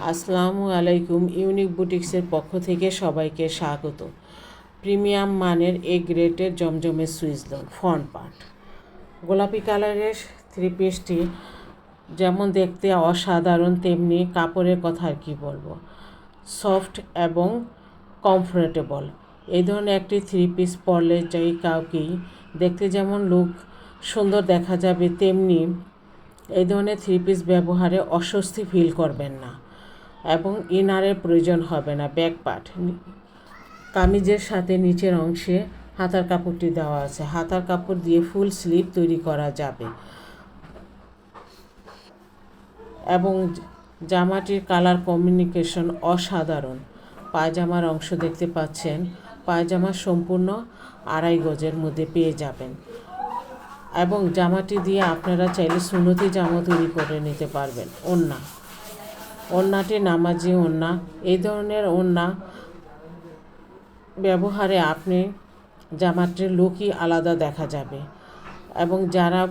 আসসালামু আলাইকুম। ইউনিক বুটিক্সের পক্ষ থেকে সবাইকে স্বাগত। প্রিমিয়াম মানের এ গ্রেটের জমজমে সুইচ লোন ফ্রন্ট পার্ট গোলাপি কালারের থ্রি পিসটি যেমন দেখতে অসাধারণ, তেমনি কাপড়ের কথা আর কি বলবো, সফট এবং কমফোর্টেবল। এই ধরনের একটি থ্রি পিস পরলে যেই কাউকেই দেখতে যেমন লুক সুন্দর দেখা যাবে, তেমনি এই ধরনের থ্রি পিস ব্যবহারে অস্বস্তি ফিল করবেন না এবং ইনারের প্রয়োজন হবে না। ব্যাক পার্ট কামিজের সাথে নিচের অংশে হাতার কাপড়টি দেওয়া আছে। হাতার কাপড় দিয়ে ফুল স্লিভ তৈরি করা যাবে এবং জামাটির কালার কম্বিনেশন অসাধারণ। পায়জামার অংশ দেখতে পাচ্ছেন, পায়জামা সম্পূর্ণ 2.5 গজের মধ্যে পেয়ে যাবেন এবং জামাটি দিয়ে আপনারা চাইলে সুন্নতি জামা তৈরি করে নিতে পারবেন। ওড়নাটি নামাজি ওড়না। এই ধরনের ওড়না ব্যবহারে আপনি জামাটির লুকই আলাদা দেখা যাবে এবং যারা